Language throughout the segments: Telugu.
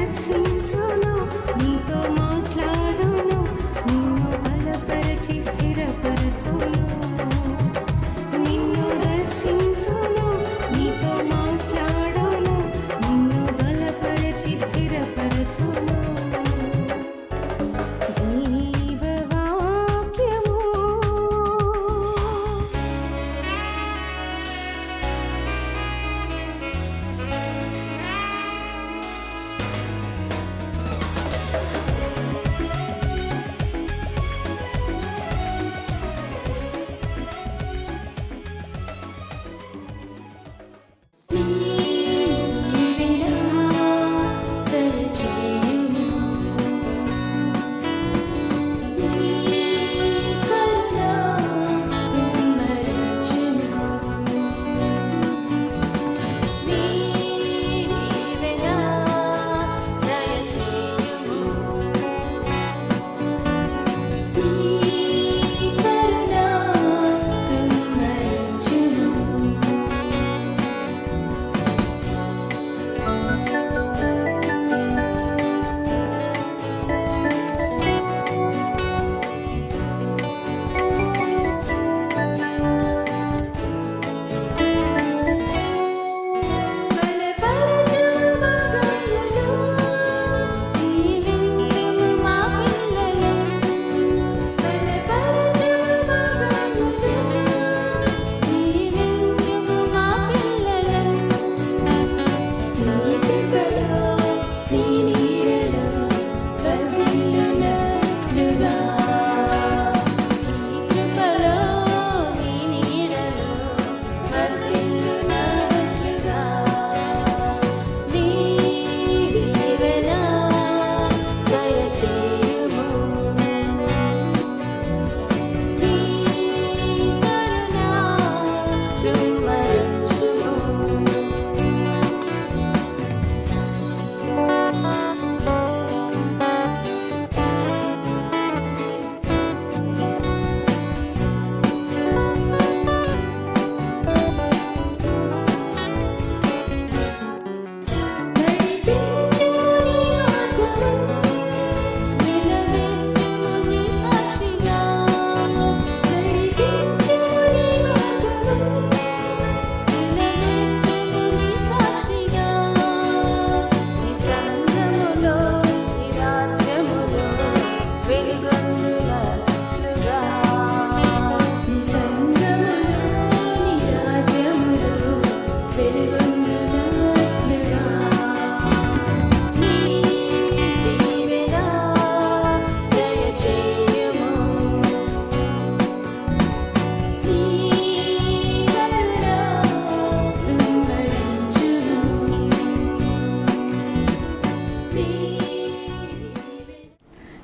దర్శించును, నీతో మాట్లాడును, నిన్ను బలపరచి స్థిరపరచును. నిన్ను దర్శించును, నీతో మాట్లాడును, నిన్ను బలపరచి స్థిరపరచును.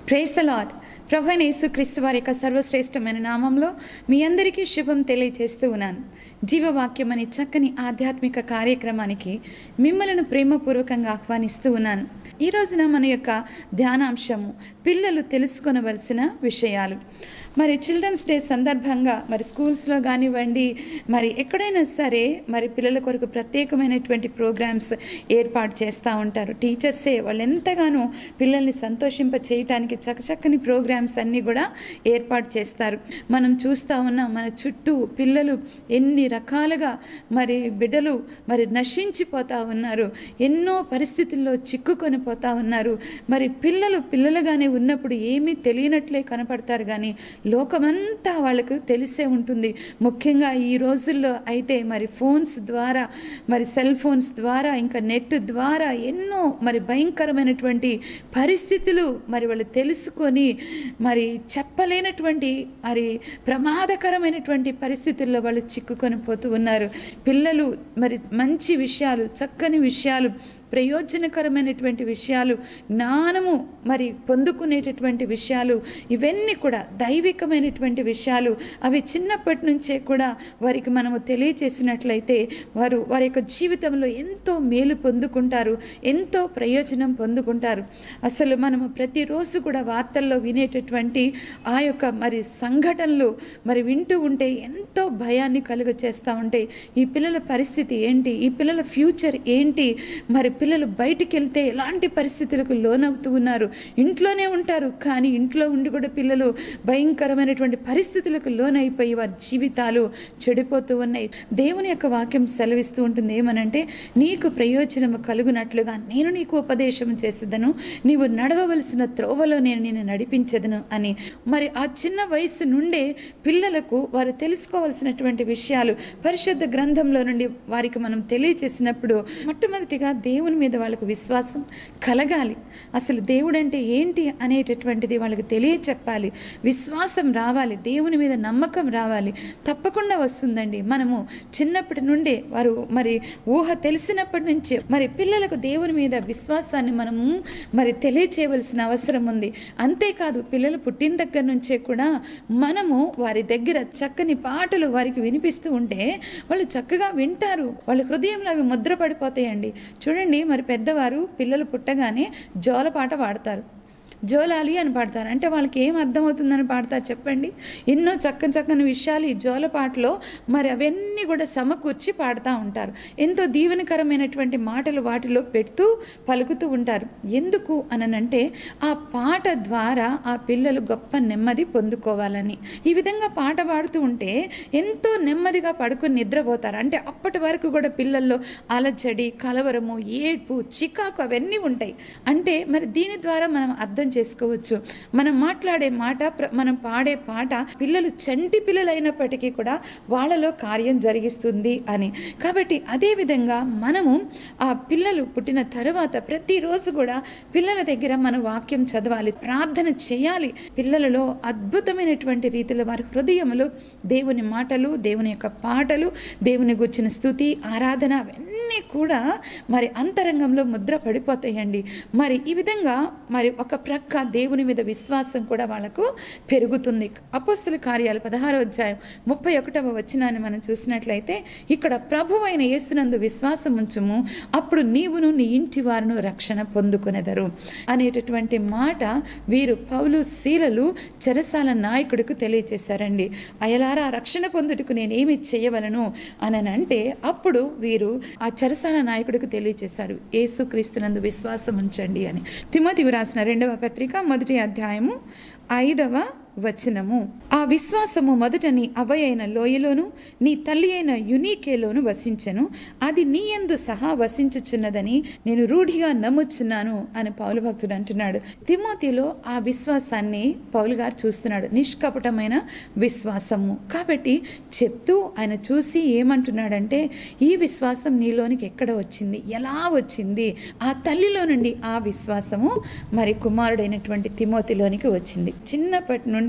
Praise the lord. ప్రభువైన యేసుక్రీస్తు వారి యొక్క సర్వశ్రేష్టమైన నామంలో మీ అందరికీ శుభం తెలియజేస్తూ ఉన్నాను. జీవవాక్యం అనే చక్కని ఆధ్యాత్మిక కార్యక్రమానికి మిమ్మల్ని ప్రేమపూర్వకంగా ఆహ్వానిస్తూ ఉన్నాను. ఈ రోజున మన యొక్క ధ్యానాంశము పిల్లలు తెలుసుకొనవలసిన విషయాలు. మరి చిల్డ్రన్స్ డే సందర్భంగా మరి స్కూల్స్లో కానివ్వండి, మరి ఎక్కడైనా సరే మరి పిల్లల కొరకు ప్రత్యేకమైనటువంటి ప్రోగ్రామ్స్ ఏర్పాటు చేస్తూ ఉంటారు. టీచర్సే వాళ్ళు ఎంతగానో పిల్లల్ని సంతోషింప చేయటానికి చక్కని ప్రోగ్రామ్స్ అన్నీ కూడా ఏర్పాటు చేస్తారు. మనం చూస్తూ ఉన్నాం మన చుట్టూ పిల్లలు ఎన్ని రకాలుగా మరి బిడ్డలు మరి నశించిపోతూ ఉన్నారు, ఎన్నో పరిస్థితుల్లో చిక్కుకొని పోతూ ఉన్నారు. మరి పిల్లలుగానే ఉన్నప్పుడు ఏమీ తెలియనట్లే కనపడతారు, కానీ లోకమంతా వాళ్ళకు తెలిసే ఉంటుంది. ముఖ్యంగా ఈ రోజుల్లో అయితే మరి ఫోన్స్ ద్వారా, మరి సెల్ ఫోన్స్ ద్వారా, ఇంకా నెట్ ద్వారా ఎన్నో మరి భయంకరమైనటువంటి పరిస్థితులు మరి వాళ్ళు తెలుసుకొని మరి చెప్పలేనటువంటి మరి ప్రమాదకరమైనటువంటి పరిస్థితుల్లో వాళ్ళు చిక్కుకొని పోతూ ఉన్నారు. పిల్లలు మరి మంచి విషయాలు, చక్కని విషయాలు, ప్రయోజనకరమైనటువంటి విషయాలు, జ్ఞానము మరి పొందుకునేటటువంటి విషయాలు, ఇవన్నీ కూడా దైవికమైనటువంటి విషయాలు. అవి చిన్నప్పటి నుంచే కూడా వారికి మనము తెలియచేసినట్లయితే వారి యొక్క జీవితంలో ఎంతో మేలు పొందుకుంటారు, ఎంతో ప్రయోజనం పొందుకుంటారు. అసలు మనము ప్రతిరోజు కూడా వార్తల్లో వినేటటువంటి ఆ యొక్క మరి సంఘటనలు మరి వింటూ ఉంటే ఎంతో భయాన్ని కలుగ చేస్తూ ఉంటాయి. ఈ పిల్లల పరిస్థితి ఏంటి, ఈ పిల్లల ఫ్యూచర్ ఏంటి, మరి పిల్లలు బయటికి వెళ్తే ఎలాంటి పరిస్థితులకు లోనవుతూ ఉన్నారు. ఇంట్లోనే ఉంటారు, కానీ ఇంట్లో ఉండి కూడా పిల్లలు భయంకరమైనటువంటి పరిస్థితులకు లోనైపోయి వారి జీవితాలు చెడిపోతూ ఉన్నాయి. దేవుని యొక్క వాక్యం సెలవిస్తూ ఉంటుంది ఏమనంటే, నీకు ప్రయోజనము కలుగునట్లుగా నేను నీకు ఉపదేశం చేసేదను, నీవు నడవవలసిన త్రోవలో నేను నిన్ను నడిపించదను అని. మరి ఆ చిన్న వయసు నుండే పిల్లలకు వారు తెలుసుకోవాల్సినటువంటి విషయాలు పరిశుద్ధ గ్రంథంలో నుండి వారికి మనం తెలియచేసినప్పుడు మొట్టమొదటిగా దేవుని మీద వాళ్ళకు విశ్వాసం కలగాలి. అసలు దేవుడు అంటే ఏంటి అనేటటువంటిది వాళ్ళకి తెలియచెప్పాలి. విశ్వాసం రావాలి, దేవుని మీద నమ్మకం రావాలి. తప్పకుండా వస్తుందండి. మనము చిన్నప్పటి నుండే వారు మరి ఊహ తెలిసినప్పటి నుంచే మరి పిల్లలకు దేవుని మీద విశ్వాసాన్ని మనము మరి తెలియచేయవలసిన అవసరం ఉంది. అంతేకాదు పిల్లలు పుట్టిన దగ్గర నుంచే కూడా మనము వారి దగ్గర చక్కని పాటలు వారికి వినిపిస్తూ ఉంటే వాళ్ళు చక్కగా వింటారు. వాళ్ళ హృదయంలో అవి ముద్ర పడిపోతాయండి. చూడండి, మరి పెద్దవారు పిల్లలు పుట్టగానే జోలపాట పాడతారు, జోలాలి అని పాడతారు. అంటే వాళ్ళకి ఏం అర్థమవుతుందని పాడతారు చెప్పండి? ఎన్నో చక్కని విషయాలు ఈ జోలపాటలో మరి అవన్నీ కూడా సమకూర్చి పాడుతూ ఉంటారు. ఎంతో దీవెనకరమైనటువంటి మాటలు వాటిలో పెడుతూ పలుకుతూ ఉంటారు. ఎందుకు అనంటే ఆ పాట ద్వారా ఆ పిల్లలు గొప్ప నెమ్మది పొందుకోవాలని. ఈ విధంగా పాట పాడుతూ ఉంటే ఎంతో నెమ్మదిగా పడుకుని నిద్రపోతారు. అంటే అప్పటి వరకు కూడా పిల్లల్లో అలజడి, కలవరము, ఏడ్పు, చికాకు అవన్నీ ఉంటాయి. అంటే మరి దీని ద్వారా మనం అర్థం చేసుకోవచ్చు, మనం మాట్లాడే మాట, మనం పాడే పాట పిల్లలు చంటి పిల్లలైనప్పటికీ కూడా వాళ్ళలో కార్యం జరిగిస్తుంది అని. కాబట్టి అదేవిధంగా మనము ఆ పిల్లలు పుట్టిన తర్వాత ప్రతిరోజు కూడా పిల్లల దగ్గర మన వాక్యం చదవాలి, ప్రార్థన చేయాలి. పిల్లలలో అద్భుతమైనటువంటి రీతిలో వారి హృదయంలో దేవుని మాటలు, దేవుని యొక్క పాటలు, దేవుని గుర్చిన స్తుతి, ఆరాధన అవన్నీ కూడా మరి అంతరంగంలో ముద్ర పడిపోతాయండి. మరి ఈ విధంగా మరి ఒక ప్రక్క దేవుని మీద విశ్వాసం కూడా వాళ్ళకు పెరుగుతుంది. అపోస్తల కార్యాలు 16వ అధ్యాయం 31వ వచనాన్ని మనం చూసినట్లయితే, ఇక్కడ ప్రభువైన యేసునందు విశ్వాసం ఉంచుము, అప్పుడు నీవును నీ ఇంటి వారును రక్షణ పొందుకొనెదరు అనేటటువంటి మాట వీరు పౌలు శీలలు చెరసాల నాయకుడికి తెలియచేశారండి. అయలారా, రక్షణ పొందుటకు నేనేమి చేయవలను అని అంటే అప్పుడు వీరు ఆ చెరసాల నాయకుడికి తెలియచేశారు, యేసుక్రీస్తునందు విశ్వాసం ఉంచండి అని. తిమోతికి రాసిన 2వ పత్రిక 1వ అధ్యాయము 5వ వచనము, ఆ విశ్వాసము మొదట నీ అవ్వయైన లోయలోను నీ తల్లి అయిన యునీకేలోను వసించెను, అది నీ యందు సహా వసించుచున్నదని నేను రూఢిగా నమ్ముచున్నాను అని పౌలు భక్తుడు అంటున్నాడు. తిమోతిలో ఆ విశ్వాసాన్ని పౌలు గారు చూస్తున్నాడు, నిష్కపటమైన విశ్వాసము. కాబట్టి చెప్తూ ఆయన చూసి ఏమంటున్నాడంటే, ఈ విశ్వాసం నీలోనికి ఎక్కడ వచ్చింది, ఎలా వచ్చింది? ఆ తల్లిలో నుండి ఆ విశ్వాసము మరి కుమారుడైనటువంటి తిమోతిలోనికి వచ్చింది. చిన్నప్పటి నుండి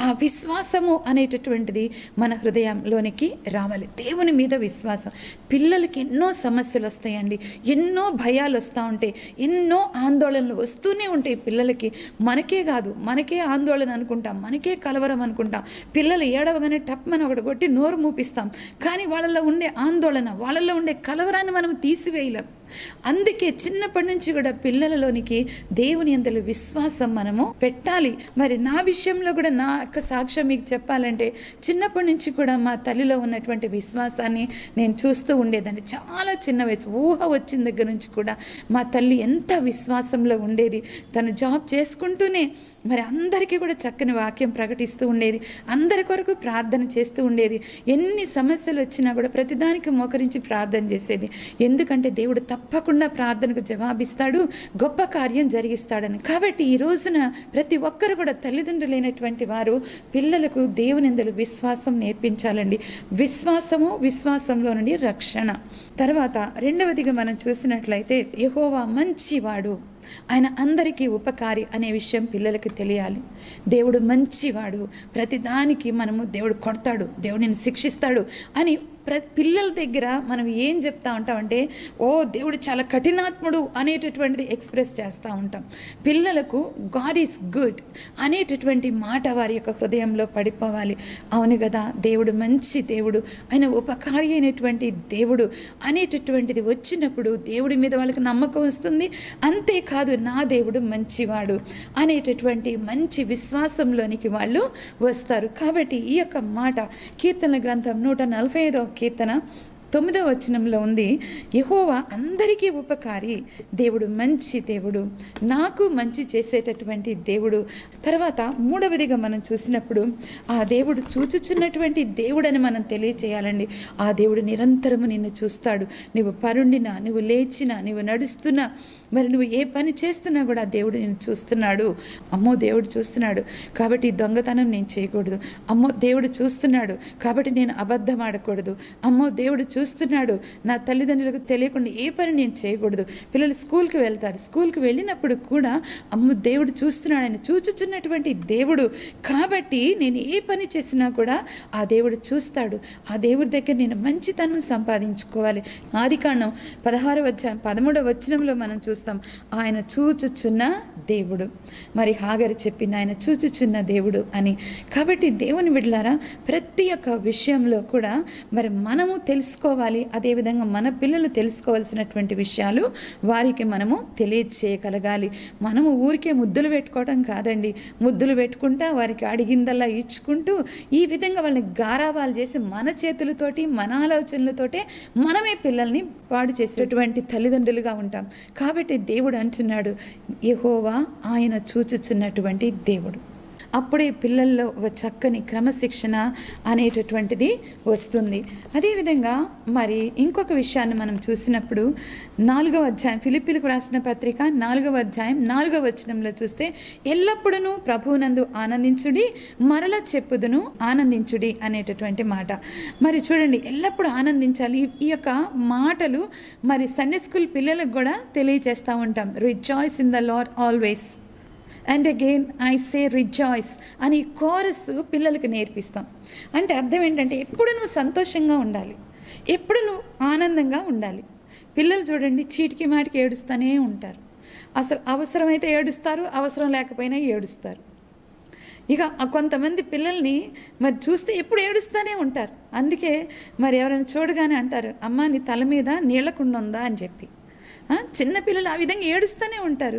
ఆ విశ్వాసము అనేటటువంటిది మన హృదయంలోనికి రావాలి. దేవుని మీద విశ్వాసం. పిల్లలకి ఎన్నో సమస్యలు వస్తాయండి, ఎన్నో భయాలు వస్తూ ఉంటాయి, ఎన్నో ఆందోళనలు వస్తూనే ఉంటాయి పిల్లలకి. మనకే కాదు, మనకే ఆందోళన అనుకుంటాం, మనకే కలవరం అనుకుంటాం. పిల్లలు ఏడవగానే టప్మని ఒకటి కొట్టి నోరు మూపిస్తాం, కానీ వాళ్ళలో ఉండే ఆందోళన, వాళ్ళలో ఉండే కలవరాన్ని మనం తీసివేయలేం. అందుకే చిన్నప్పటి నుంచి కూడా పిల్లలలోనికి దేవుని యందు విశ్వాసం మనము పెట్టాలి. మరి నా విషయంలో కూడా నా యొక్క సాక్ష్యం మీకు చెప్పాలంటే, చిన్నప్పటి నుంచి కూడా మా తల్లిలో ఉన్నటువంటి విశ్వాసాన్ని నేను చూస్తూ ఉండేదాన్ని. చాలా చిన్న వయసు, ఊహ వచ్చిన దగ్గర నుంచి కూడా మా తల్లి ఎంత విశ్వాసంలో ఉండేది. తను జాబ్ చేసుకుంటూనే మరి అందరికీ కూడా చక్కని వాక్యం ప్రకటిస్తూ ఉండేది, అందరి కొరకు ప్రార్థన చేస్తూ ఉండేది. ఎన్ని సమస్యలు వచ్చినా కూడా ప్రతిదానికి మోకరించి ప్రార్థన చేసేది. ఎందుకంటే దేవుడు తప్పకుండా ప్రార్థనకు జవాబిస్తాడు, గొప్ప కార్యం జరిగిస్తాడని. కాబట్టి ఈ రోజున ప్రతి ఒక్కరు కూడా తల్లిదండ్రులైనటువంటి వారు పిల్లలకు దేవుని యందు విశ్వాసం నేర్పించాలండి. విశ్వాసము, విశ్వాసంలో నుండి రక్షణ. తర్వాత రెండవదిగా మనం చూసినట్లయితే, యెహోవా మంచివాడు, ఆయన అందరికీ ఉపకారి అనే విషయం పిల్లలకి తెలియాలి. దేవుడు మంచివాడు, ప్రతిదానికి మనము దేవుడు కొడతాడు, దేవుడిని శిక్షిస్తాడు అని పిల్లల దగ్గర మనం ఏం చెప్తా ఉంటామంటే, ఓ దేవుడు చాలా కఠినాత్ముడు అనేటటువంటిది ఎక్స్ప్రెస్ చేస్తూ ఉంటాం. పిల్లలకు గాడ్ ఈజ్ గుడ్ అనేటటువంటి మాట వారి యొక్క హృదయంలో పడిపోవాలి. అవును కదా, దేవుడు మంచి దేవుడు, ఆయన ఉపకారి అయినటువంటి దేవుడు అనేటటువంటిది వచ్చినప్పుడు దేవుడి మీద వాళ్ళకి నమ్మకం వస్తుంది. అంతేకాదు, నా దేవుడు మంచివాడు అనేటటువంటి మంచి విశ్వాసంలోనికి వాళ్ళు వస్తారు. కాబట్టి ఈ యొక్క మాట కీర్తనల గ్రంథం 145వ కీర్తన 9వ వచనంలో ఉంది, యెహోవా అందరికీ ఉపకారి, దేవుడు మంచి దేవుడు, నాకు మంచి చేసేటటువంటి దేవుడు. తర్వాత 3వదిగా మనం చూసినప్పుడు ఆ దేవుడు చూచుచున్నటువంటి దేవుడని మనం తెలియచేయాలండి. ఆ దేవుడు నిరంతరము నిన్ను చూస్తాడు. నువ్వు పరుండినా, నువ్వు లేచినా, నువ్వు నడుస్తున్నా, మరి నువ్వు ఏ పని చేస్తున్నా కూడా దేవుడు నిన్ను చూస్తున్నాడు. అమ్మో దేవుడు చూస్తున్నాడు కాబట్టి దొంగతనం నేను చేయకూడదు, అమ్మో దేవుడు చూస్తున్నాడు కాబట్టి నేను అబద్ధం ఆడకూడదు, అమ్మో దేవుడు చూస్తున్నాడు నా తల్లిదండ్రులకు తెలియకుండా ఏ పని నేను చేయకూడదు. పిల్లలు స్కూల్కి వెళ్తారు, స్కూల్కి వెళ్ళినప్పుడు కూడా అమ్మో దేవుడు చూస్తున్నాడు, ఆయన చూచుచున్నటువంటి దేవుడు కాబట్టి నేను ఏ పని చేసినా కూడా ఆ దేవుడు చూస్తాడు. ఆ దేవుడి దగ్గర నేను మంచితనం సంపాదించుకోవాలి. ఆదికాండం 16వ అధ్యాయం 13వ వచనంలో మనం చూస్తాం, ఆయన చూచుచున్న దేవుడు. మరి హాగరు చెప్పింది ఆయన చూచుచున్న దేవుడు అని. కాబట్టి దేవుని బిడ్డలారా, ప్రతి ఒక్క విషయంలో కూడా మరి మనము తెలుసుకోవాలి. అదేవిధంగా మన పిల్లలు తెలుసుకోవాల్సినటువంటి విషయాలు వారికి మనము తెలియచేయగలగాలి. మనము ఊరికే ముద్దులు పెట్టుకోవడం కాదండి. ముద్దులు పెట్టుకుంటా వారికి అడిగిందల్లా ఇచ్చుకుంటూ ఈ విధంగా వాళ్ళని గారాబాలు చేసి మన చేతులతోటి మన ఆలోచనలతోటే మనమే పిల్లల్ని పాడు చేసేటువంటి తల్లిదండ్రులుగా ఉంటాం. కాబట్టి దేవుడు అంటున్నాడు, యెహోవా ఆయన చూచుచున్నటువంటి దేవుడు. అప్పుడే పిల్లల్లో ఒక చక్కని క్రమశిక్షణ అనేటటువంటిది వస్తుంది. అదేవిధంగా మరి ఇంకొక విషయాన్ని మనం చూసినప్పుడు 4వ అధ్యాయం, ఫిలిప్పీలకు రాసిన పత్రిక 4వ అధ్యాయం 4వ వచనంలో చూస్తే, ఎల్లప్పుడూ ప్రభువునందు ఆనందించుడి, మరల చెప్పుదును ఆనందించుడి అనేటటువంటి మాట. మరి చూడండి, ఎల్లప్పుడూ ఆనందించాలి. ఈ యొక్క మాటలు మరి సండే స్కూల్ పిల్లలకు కూడా తెలియజేస్తూ ఉంటాం. Rejoice in the lord always and again I say rejoice అని కోరస్ పిల్లలకి నేర్పిస్తాం. అంటే అర్థం ఏంటంటే ఎప్పుడు నువ్వు సంతోషంగా ఉండాలి, ఎప్పుడు నువ్వు ఆనందంగా ఉండాలి. పిల్లలు చూడండి చీటికి మాటికి ఏడుస్తూనే ఉంటారు. అసలు అవసరమైతే ఏడుస్తారు, అవసరం లేకపోయినా ఏడుస్తారు. ఇక కొంతమంది పిల్లల్ని మరి చూస్తే ఎప్పుడు ఏడుస్తూనే ఉంటారు. అందుకే మరి ఎవరైనా చూడగానే అంటారు, అమ్మ నీ తల మీద నీళ్ళకుండ ఉందా అని చెప్పి. చిన్నపిల్లలు ఆ విధంగా ఏడుస్తూనే ఉంటారు.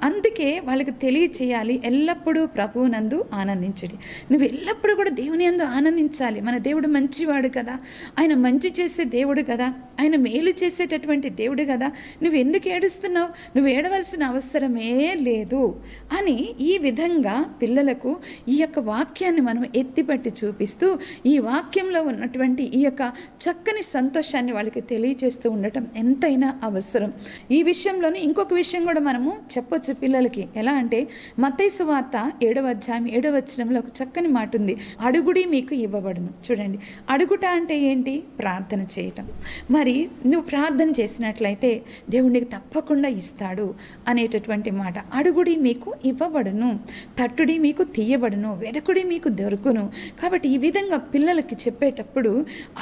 అందుకే వాళ్ళకి తెలియచేయాలి, ఎల్లప్పుడూ ప్రభువునందు ఆనందించడి. నువ్వు ఎల్లప్పుడూ కూడా దేవుని యందు ఆనందించాలి. మన దేవుడు మంచివాడు కదా, ఆయన మంచి చేసే దేవుడు కదా, ఆయన మేలు చేసేటటువంటి దేవుడు కదా, నువ్వు ఎందుకు ఏడుస్తున్నావు, నువ్వు ఏడవలసిన అవసరమే లేదు అని ఈ విధంగా పిల్లలకు ఈ యొక్క వాక్యాన్ని మనం ఎత్తిపట్టి చూపిస్తూ ఈ వాక్యంలో ఉన్నటువంటి ఈ యొక్క చక్కని సంతోషాన్ని వాళ్ళకి తెలియచేస్తూ ఉండటం ఎంతైనా అవసరం. ఈ విషయంలోనే ఇంకొక విషయం కూడా మనము చెప్పొచ్చు పిల్లలకి. ఎలా అంటే మత్తయి సువార్త 7వ అధ్యాయం 7వ వచనంలో ఒక చక్కని మాట ఉంది, అడుగుడి మీకు ఇవ్వబడును. చూడండి, అడుగుట అంటే ఏంటి? ప్రార్థన చేయటం. మరి నువ్వు ప్రార్థన చేసినట్లయితే దేవుడు నీకు తప్పకుండా ఇస్తాడు అనేటటువంటి మాట. అడుగుడి మీకు ఇవ్వబడును, తట్టుడి మీకు తీయబడును, వెదకుడి మీకు దొరుకును. కాబట్టి ఈ విధంగా పిల్లలకి చెప్పేటప్పుడు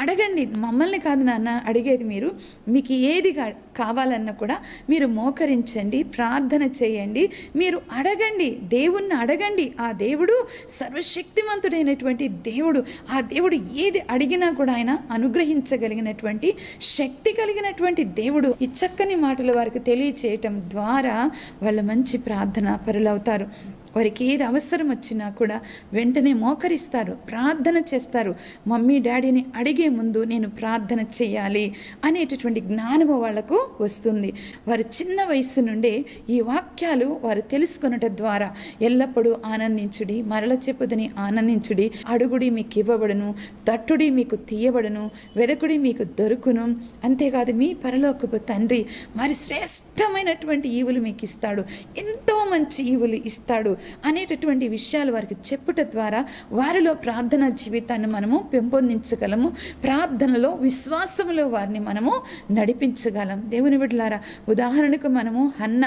అడగండి. మమ్మల్ని కాదు నాన్న అడిగేది, మీరు మీకు ఏది కావాలన్నా కూడా మీరు మోకరించండి, ప్రార్థన చేయండి, మీరు అడగండి, దేవుణ్ణి అడగండి. ఆ దేవుడు సర్వశక్తిమంతుడైనటువంటి దేవుడు. ఆ దేవుడు ఏది అడిగినా కూడా ఆయన అనుగ్రహించగలిగినటువంటి శక్తి కలిగినటువంటి దేవుడు. ఈ చక్కని మాటలు వారికి తెలియచేయటం ద్వారా వాళ్ళు మంచి ప్రార్థన పరులవుతారు. వారికి ఏది అవసరం వచ్చినా కూడా వెంటనే మోకరిస్తారు, ప్రార్థన చేస్తారు. మమ్మీ డాడీని అడిగే ముందు నేను ప్రార్థన చేయాలి అనేటటువంటి జ్ఞానము వాళ్లకు వస్తుంది. వారు చిన్న వయసు నుండే ఈ వాక్యాలు వారు తెలుసుకొనటం ద్వారా ఎల్లప్పుడూ ఆనందించుడి, మరల చెప్పుదని ఆనందించుడి, అడుగుడి మీకు ఇవ్వబడును, తట్టుడి మీకు తీయబడును, వెదకుడి మీకు దొరుకును. అంతేకాదు మీ పరలోకపు తండ్రి మరి శ్రేష్టమైనటువంటి ఈవులు మీకు ఇస్తాడు, ఎంతో మంచి ఈవులు ఇస్తాడు అనేటటువంటి విషయాలు వారికి చెప్పుట ద్వారా వారిలో ప్రార్థనా జీవితాన్ని మనము పెంపొందించగలము. ప్రార్థనలో విశ్వాసములో వారిని మనము నడిపించగలం. దేవుని బిడ్డలారా, ఉదాహరణకు మనము హన్న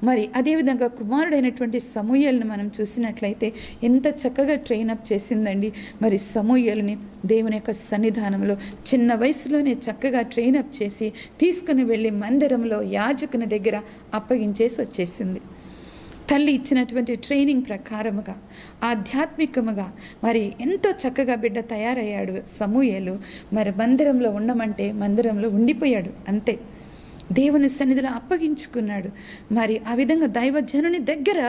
మరి అదేవిధంగా కుమారుడైనటువంటి సమూయేలును మనం చూసినట్లయితే ఎంత చక్కగా ట్రైనప్ చేసిందండి. మరి సమూయేలుని దేవుని యొక్క సన్నిధానంలో చిన్న వయసులోనే చక్కగా ట్రైనప్ చేసి తీసుకుని వెళ్ళి మందిరంలో యాజకుని దగ్గర అప్పగించేసి వచ్చేసింది. తల్లి ఇచ్చినటువంటి ట్రైనింగ్ ప్రకారముగా ఆధ్యాత్మికముగా మరి ఎంతో చక్కగా బిడ్డ తయారయ్యాడు సమూయేలు. మరి మందిరంలో ఉండమంటే మందిరంలో ఉండిపోయాడు. అంతే, దేవుని సన్నిధిలో అప్పగించుకున్నాడు. మరి ఆ విధంగా దైవజనుని దగ్గర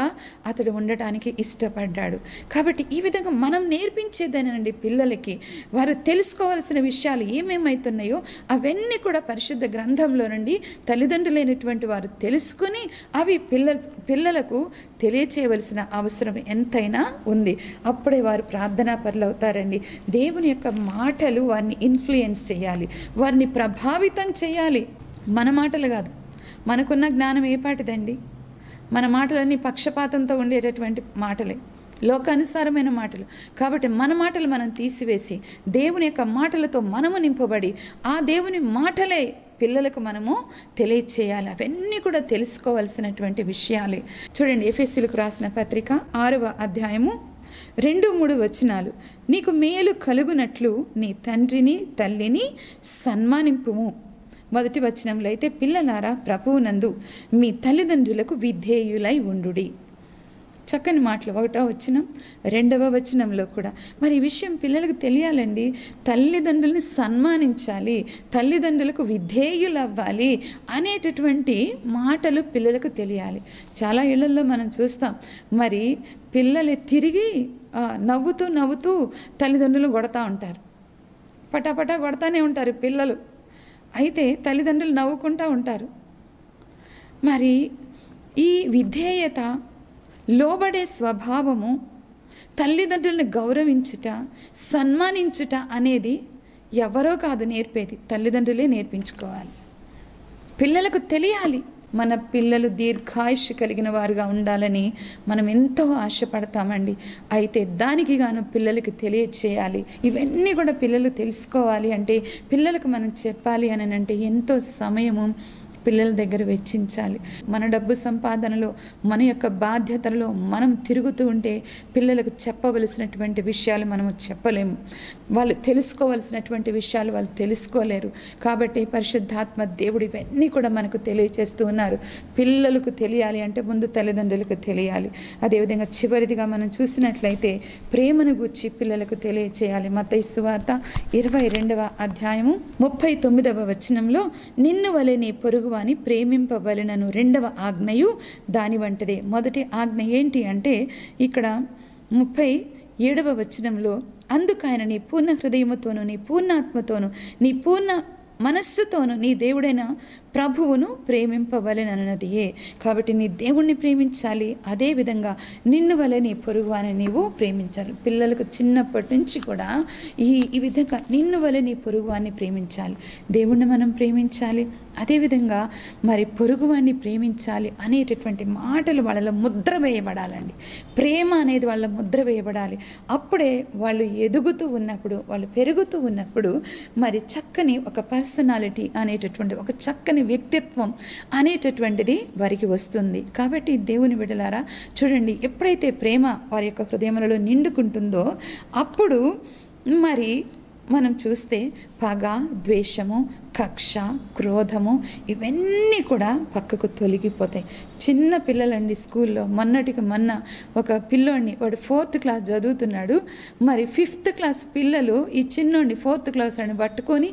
అతడు ఉండటానికి ఇష్టపడ్డాడు. కాబట్టి ఈ విధంగా మనం నేర్పించేదేనండి పిల్లలకి. వారు తెలుసుకోవాల్సిన విషయాలు ఏమేమవుతున్నాయో అవన్నీ కూడా పరిశుద్ధ గ్రంథంలో నుండి తల్లిదండ్రులైనటువంటి వారు తెలుసుకుని అవి పిల్లలకు తెలియచేయవలసిన అవసరం ఎంతైనా ఉంది. అప్పుడే వారు ప్రార్థనా పరులు అవుతారండి. దేవుని యొక్క మాటలు వారిని ఇన్ఫ్లుయెన్స్ చేయాలి, వారిని ప్రభావితం చేయాలి. మన మాటలు కాదు. మనకున్న జ్ఞానం ఏ పాటిదండి? మన మాటలన్నీ పక్షపాతంతో ఉండేటటువంటి మాటలే, లోకానుసారమైన మాటలు. కాబట్టి మన మాటలు మనం తీసివేసి దేవుని యొక్క మాటలతో మనము నింపబడి ఆ దేవుని మాటలే పిల్లలకు మనము తెలియచేయాలి. అవన్నీ కూడా తెలుసుకోవాల్సినటువంటి విషయాలే. చూడండి, ఎఫెసీయులకు రాసిన పత్రిక 6వ అధ్యాయము 2-3 వచనాలు. నీకు మేలు కలుగునట్లు నీ తండ్రిని తల్లిని సన్మానింపుము. మొదటి వచనంలో అయితే, పిల్లలారా ప్రభువునందు మీ తల్లిదండ్రులకు విధేయులై ఉండుడి. చక్కని మాటలు. 1వ వచనం 2వ వచనంలో కూడా మరి ఈ విషయం పిల్లలకు తెలియాలండి. తల్లిదండ్రులని సన్మానించాలి, తల్లిదండ్రులకు విధేయులు అవ్వాలి అనేటటువంటి మాటలు పిల్లలకు తెలియాలి. చాలా ఇళ్లలో మనం చూస్తాం, మరి పిల్లలు తిరిగి నవ్వుతూ తల్లిదండ్రులు కొడతా ఉంటారు. పటాపటా కొడతానే ఉంటారు పిల్లలు. అయితే తల్లిదండ్రులు నవ్వుకుంటూ ఉంటారు. మరి ఈ విధేయత, లోబడే స్వభావము, తల్లిదండ్రులను గౌరవించుట, సన్మానించుట అనేది ఎవరో కాదు నేర్పేది, తల్లిదండ్రులే నేర్పించుకోవాలి. పిల్లలకు తెలియాలి. మన పిల్లలు దీర్ఘాయుష్షు కలిగిన వారుగా ఉండాలని మనం ఎంతో ఆశపడతామండి. అయితే దానికి గాను పిల్లలకి తెలియచేయాలి. ఇవన్నీ కూడా పిల్లలు తెలుసుకోవాలి అంటే, పిల్లలకు మనం చెప్పాలి అని అంటే ఎంతో సమయము పిల్లల దగ్గర వెచ్చించాలి. మన డబ్బు సంపాదనలో, మన యొక్క బాధ్యతలలో మనం తిరుగుతూ ఉంటే పిల్లలకు చెప్పవలసినటువంటి విషయాలు మనము చెప్పలేము. వాళ్ళు తెలుసుకోవలసినటువంటి విషయాలు వాళ్ళు తెలుసుకోలేరు. కాబట్టి పరిశుద్ధాత్మ దేవుడు ఇవన్నీ కూడా మనకు తెలియచేస్తూ ఉన్నారు. పిల్లలకు తెలియాలి అంటే ముందు తల్లిదండ్రులకు తెలియాలి. అదేవిధంగా చివరిదిగా మనం చూసినట్లయితే ప్రేమను గూర్చి పిల్లలకు తెలియచేయాలి. మత్తయి సువార్త 22వ అధ్యాయము 39వ వచనంలో, నిన్ను వలె నీ పొరుగు అని ప్రేమింపవలెనను 2వ ఆజ్ఞయు దాని వంటిదే. మొదటి ఆజ్ఞ ఏంటి అంటే ఇక్కడ 37వ వచనంలో, అందుకైన నీ పూర్ణ హృదయముతోను, నీ పూర్ణ ఆత్మతోను, నీ పూర్ణ మనస్సుతోను నీ దేవుడైన ప్రభువును ప్రేమింపవలెనన్నదియే. కాబట్టి నీ దేవుణ్ణి ప్రేమించాలి, అదేవిధంగా నిన్ను వలె నీ పొరుగు అని నీవు ప్రేమించాలి. పిల్లలకు చిన్నప్పటి నుంచి కూడా ఈ విధంగా నిన్ను వలె నీ పొరుగు అని ప్రేమించాలి, దేవుణ్ణి మనం ప్రేమించాలి, అదేవిధంగా మరి పొరుగువాన్ని ప్రేమించాలి అనేటటువంటి మాటలు వాళ్ళలో ముద్ర వేయబడాలండి. ప్రేమ అనేది వాళ్ళ ముద్ర వేయబడాలి. అప్పుడే వాళ్ళు ఎదుగుతూ ఉన్నప్పుడు, వాళ్ళు పెరుగుతూ ఉన్నప్పుడు మరి చక్కని ఒక పర్సనాలిటీ అనేటటువంటి, ఒక చక్కని వ్యక్తిత్వం అనేటటువంటిది వారికి వస్తుంది. కాబట్టి దేవుని బిడ్డలారా చూడండి, ఎప్పుడైతే ప్రేమ వారి యొక్క హృదయములలో నిండుకుంటుందో అప్పుడు మరి మనం చూస్తే పగ, ద్వేషము, కక్ష, క్రోధము ఇవన్నీ కూడా పక్కకు తొలగిపోతాయి. చిన్న పిల్లలండి, స్కూల్లో మొన్న ఒక పిల్లోడిని, వాడు 4th క్లాస్ చదువుతున్నాడు. మరి 5th క్లాస్ పిల్లలు ఈ చిన్నోడిని 4th క్లాస్ అని పట్టుకొని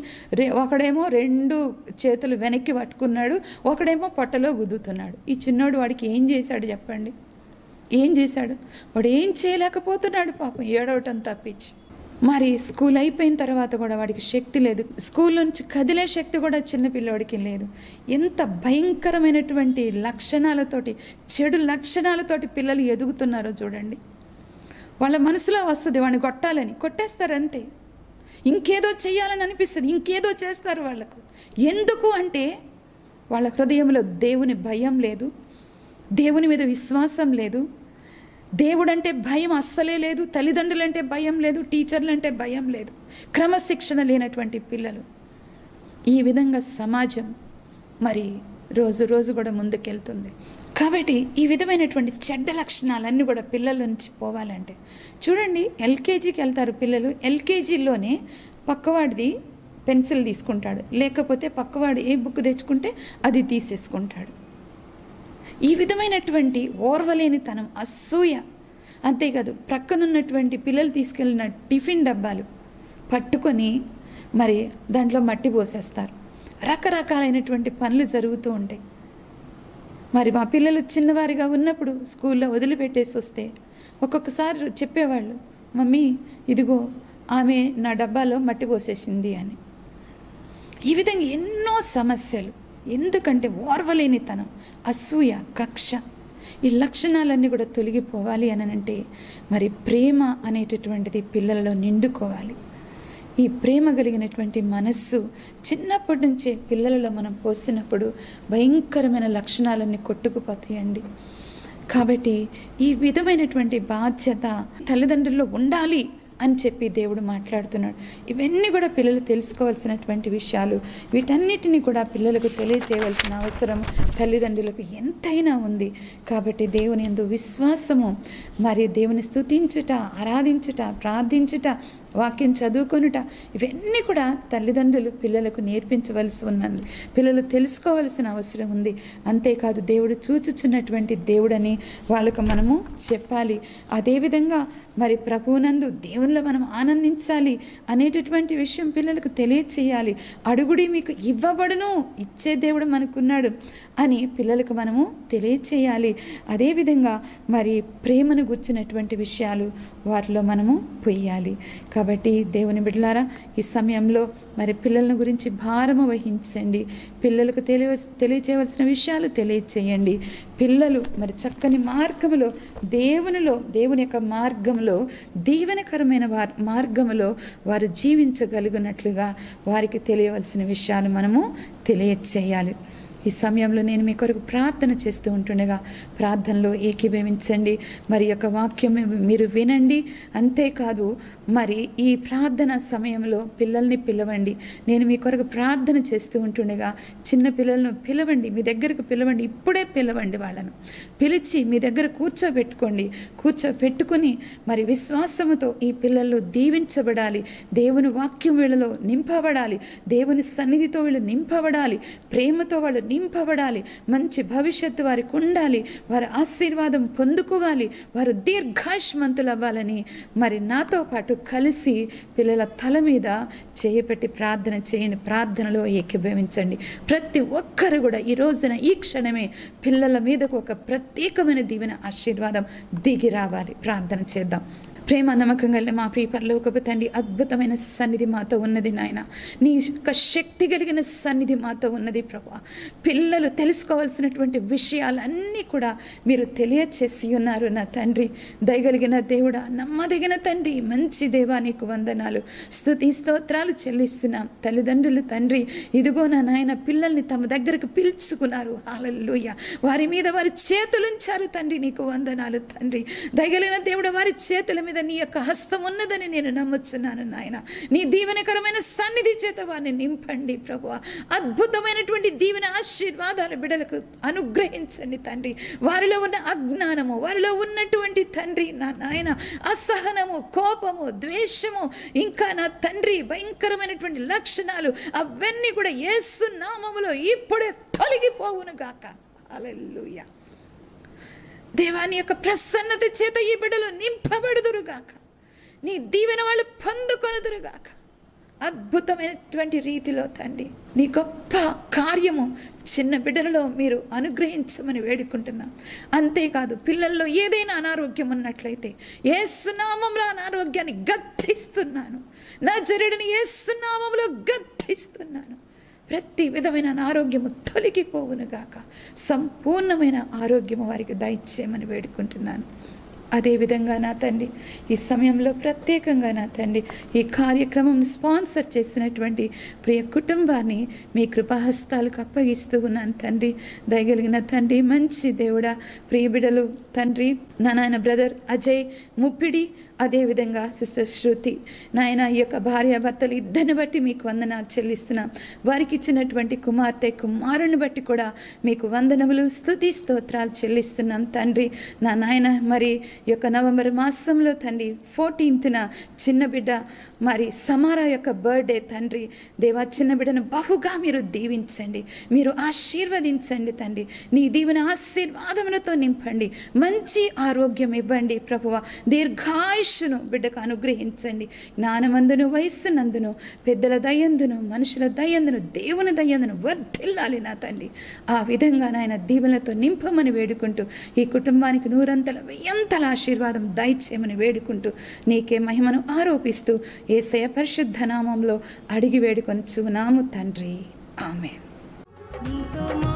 ఒకడేమో 2 చేతులు వెనక్కి పట్టుకున్నాడు, ఒకడేమో పొట్టలో గుద్దుతున్నాడు. ఈ చిన్నోడు వాడికి ఏం చేశాడు చెప్పండి? ఏం చేశాడు? వాడు ఏం చేయలేకపోతున్నాడు పాపం, ఏడవటం తప్పించి. మరి స్కూల్ అయిపోయిన తర్వాత కూడా వాడికి శక్తి లేదు, స్కూల్ నుంచి కదిలే శక్తి కూడా చిన్న పిల్లోడికి లేదు. ఎంత భయంకరమైనటువంటి లక్షణాలతోటి, చెడు లక్షణాలతోటి పిల్లలు ఎదుగుతున్నారో చూడండి. వాళ్ళ మనసులో వస్తుంది వాడిని కొట్టాలని, కొట్టేస్తారు అంతే. ఇంకేదో చెయ్యాలని అనిపిస్తుంది, ఇంకేదో చేస్తారు వాళ్ళకు. ఎందుకు అంటే వాళ్ళ హృదయంలో దేవుని భయం లేదు, దేవుని మీద విశ్వాసం లేదు, దేవుడంటే భయం అస్సలే లేదు, తల్లిదండ్రులంటే భయం లేదు, టీచర్లంటే భయం లేదు, క్రమశిక్షణ లేనటువంటి పిల్లలు. ఈ విధంగా సమాజం మరి రోజు రోజు కూడా ముందుకెళ్తుంది. కాబట్టి ఈ విధమైనటువంటి చెడ్డ లక్షణాలన్నీ కూడా పిల్లల నుంచి పోవాలంటే చూడండి, ఎల్కేజీకి వెళ్తారు పిల్లలు. ఎల్కేజీలోనే పక్కవాడిది పెన్సిల్ తీసుకుంటాడు, లేకపోతే పక్కవాడు ఏ బుక్ తెచ్చుకుంటే అది తీసేసుకుంటాడు. ఈ విధమైనటువంటి ఓర్వలేనితనం, అసూయ, అంతేకాదు ప్రక్కనున్నటువంటి పిల్లలు తీసుకెళ్ళిన టిఫిన్ డబ్బాలు పట్టుకొని మరి దాంట్లో మట్టి పోసేస్తారు. రకరకాలైనటువంటి పనులు జరుగుతూ ఉంటాయి. మరి మా పిల్లలు చిన్నవారిగా ఉన్నప్పుడు స్కూల్లో వదిలిపెట్టేసి వస్తే ఒక్కొక్కసారి చెప్పేవాళ్ళు, మమ్మీ ఇదిగో ఆమె నా డబ్బాలో మట్టి పోసేసింది అని. ఈ విధంగా ఎన్నో సమస్యలు. ఎందుకంటే ఓర్వలేనితనం, అసూయ, కక్ష, ఈ లక్షణాలన్నీ కూడా తొలగిపోవాలి అని అంటే మరి ప్రేమ అనేటటువంటిది పిల్లలలో నిండుకోవాలి. ఈ ప్రేమ కలిగినటువంటి మనస్సు చిన్నప్పటి నుంచే పిల్లలలో మనం పోసినప్పుడు భయంకరమైన లక్షణాలన్నీ కొట్టుకుపోతాయండి. కాబట్టి ఈ విధమైనటువంటి బాధ్యత తల్లిదండ్రుల్లో ఉండాలి అని చెప్పి దేవుడు మాట్లాడుతున్నాడు. ఇవన్నీ కూడా పిల్లలు తెలుసుకోవాల్సినటువంటి విషయాలు. వీటన్నిటిని కూడా పిల్లలకు తెలియచేయవలసిన అవసరం తల్లిదండ్రులకు ఎంతైనా ఉంది. కాబట్టి దేవుని యందు విశ్వాసము, మరి దేవుని స్తుతించుట, ఆరాధించుట, ప్రార్థించుట, వాక్యం చదువుకొనుట, ఇవన్నీ కూడా తల్లిదండ్రులు పిల్లలకు నేర్పించవలసి ఉన్నది. పిల్లలు తెలుసుకోవాల్సిన అవసరం ఉంది. అంతేకాదు దేవుడు చూచుచున్నటువంటి దేవుడని వాళ్ళకు మనము చెప్పాలి. అదేవిధంగా మరి ప్రభువునందు దేవునిలో మనం ఆనందించాలి అనేటటువంటి విషయం పిల్లలకు తెలియచేయాలి. అడుగుడి మీకు ఇవ్వబడును, ఇచ్చే దేవుడు మనకున్నాడు అని పిల్లలకు మనము తెలియచేయాలి. అదేవిధంగా మరి ప్రేమను గుర్చినటువంటి విషయాలు వారిలో మనము పొయ్యాలి. కాబట్టి దేవుని బిడ్డలారా, ఈ సమయంలో మరి పిల్లల గురించి భారము వహించండి. పిల్లలకు తెలియచేయవలసిన విషయాలు తెలియచేయండి. పిల్లలు మరి చక్కని మార్గములో, దేవుని యొక్క మార్గంలో, దీవెనకరమైన మార్గములో వారు జీవించగలిగినట్లుగా వారికి తెలియవలసిన విషయాలు మనము తెలియచేయాలి. ఈ సమయంలో నేను మీ కొరకు ప్రార్థన చేస్తూ ఉంటుండగా ప్రార్థనలో ఏకీభవించండి. మరి యొక్క వాక్యం మీరు వినండి. అంతేకాదు మరి ఈ ప్రార్థన సమయంలో పిల్లల్ని పిలవండి. నేను మీ కొరకు ప్రార్థన చేస్తూ ఉంటుండగా చిన్న పిల్లలను పిలవండి, మీ దగ్గరకు పిలవండి. ఇప్పుడే పిలవండి. వాళ్ళను పిలిచి మీ దగ్గర కూర్చోపెట్టుకుని మరి విశ్వాసముతో ఈ పిల్లలు దీవించబడాలి. దేవుని వాక్యం వీళ్ళలో నింపబడాలి. దేవుని సన్నిధితో వీళ్ళు నింపబడాలి. ప్రేమతో వాళ్ళు నింపబడాలి. మంచి భవిష్యత్తు వారికి ఉండాలి. వారి ఆశీర్వాదం పొందుకోవాలి. వారు దీర్ఘాయుష్మంతులు అవ్వాలని మరి నాతో పాటు కలిసి పిల్లల తల మీద చేయపెట్టి ప్రార్థన చేయండి. ప్రార్థనలో ఏకీభవించండి. ప్రతి ఒక్కరు కూడా ఈ రోజున, ఈ క్షణమే పిల్లల మీదకు ఒక ప్రత్యేకమైన దీవెన, ఆశీర్వాదం దిగి రావాలి. ప్రార్థన చేద్దాం. ప్రేమ నమ్మకం కలిగిన మా ప్రియ పరలోకపు తండ్రి, అద్భుతమైన సన్నిధి మాతో ఉన్నది నాయన. నీ యొక్క శక్తి కలిగిన సన్నిధి మాతో ఉన్నది ప్రభువా. పిల్లలు తెలుసుకోవాల్సినటువంటి విషయాలన్నీ కూడా మీరు తెలియచేసి ఉన్నారు నా తండ్రి. దయగలిగిన దేవుడా, నమ్మదగిన తండ్రి, మంచి దేవా, నీకు వందనాలు, స్తుతి స్తోత్రాలు చెల్లిస్తున్నాం. తల్లిదండ్రులు తండ్రి, ఇదిగో నా నాయన పిల్లల్ని తమ దగ్గరకు పిలుచుకున్నారు. హల్లెలూయా. వారి మీద వారి చేతులుంచారు తండ్రి, నీకు వందనాలు తండ్రి. దయగలిగిన దేవుడా, వారి చేతుల మీద నీ యొక్క హస్తం ఉన్నదని నేను నమ్ముచున్నాను నాయన. నీ దీవెనకరమైన సన్నిధి చేత వారిని నింపండి ప్రభువా. అద్భుతమైనటువంటి దీవెన ఆశీర్వాదాలు బిడ్డలకు అనుగ్రహించండి తండ్రి. వారిలో ఉన్న అజ్ఞానము, వారిలో ఉన్నటువంటి తండ్రి నా నాయన అసహనము, కోపము, ద్వేషము, ఇంకా నా తండ్రి భయంకరమైనటువంటి లక్షణాలు అవన్నీ కూడా యేసు నామములో ఇప్పుడే తొలగిపోవును గాక. హల్లెలూయా. దేవాని యొక్క ప్రసన్నత చేత ఈ బిడ్డలు నింపబడుదురుగాక. నీ దీవెన వాళ్ళు పొందుకొనుదురుగాక. అద్భుతమైనటువంటి రీతిలో తండ్రి నీ గొప్ప కార్యము చిన్న బిడ్డలలో మీరు అనుగ్రహించమని వేడుకుంటున్నాం. అంతేకాదు పిల్లల్లో ఏదైనా అనారోగ్యం ఉన్నట్లయితే యేసు నామములో అనారోగ్యాన్ని గద్దిస్తున్నాను. నజరేయుడైన యేసు నామములో గద్దిస్తున్నాను. ప్రతి విధమైన అనారోగ్యము తొలగిపోవునుగాక. సంపూర్ణమైన ఆరోగ్యము వారికి దయచేయమని వేడుకుంటున్నాను. అదేవిధంగా నా తండ్రి, ఈ సమయంలో ప్రత్యేకంగా నా తండ్రి ఈ కార్యక్రమం స్పాన్సర్ చేసినటువంటి ప్రియ కుటుంబాన్ని మీ కృపాహస్తాలకు అప్పగిస్తూ ఉన్నాను తండ్రి. దయగలిగిన తండ్రి, మంచి దేవుడా, ప్రియ బిడలు తండ్రి, నా నాయన బ్రదర్ అజయ్ ముప్పిడి, అదేవిధంగా సిస్టర్ శృతి నాయన, ఈ యొక్క భార్యాభర్తలు ఇద్దరిని బట్టి మీకు వందనాలు చెల్లిస్తున్నాం. వారికి ఇచ్చినటువంటి కుమార్తె కుమారుని బట్టి కూడా మీకు వందనములు, స్తుతి స్తోత్రాలు చెల్లిస్తున్నాం తండ్రి. నా నాయన, మరి ఈ యొక్క నవంబర్ మాసంలో తండ్రి 14న చిన్న బిడ్డ మరి సమారా యొక్క బర్త్డే తండ్రి దేవా, చిన్న బిడ్డను బహుగా మీరు దీవించండి, మీరు ఆశీర్వదించండి తండ్రి. నీ దీవెన ఆశీర్వాదములతో నింపండి, మంచి ఆరోగ్యం ఇవ్వండి ప్రభువ, దీర్ఘాయుష్ను బిడ్డకు అనుగ్రహించండి. జ్ఞానమందును వయస్సునందును పెద్దల దయందును మనుషుల దయందును దేవుని దయందును వర్ధిల్లాలి నా తండ్రి. ఆ విధంగా నాయన దీవెనలతో నింపమని వేడుకుంటూ ఈ కుటుంబానికి 100 వెయ్యంతల ఆశీర్వాదం దయచేయమని వేడుకుంటూ నీకే మహిమను ఆరోపిస్తూ యేసయ్య పరిశుద్ధ నామంలో అడిగి వేడుకొనుచున్నాము తండ్రి. ఆమేన్. నీతో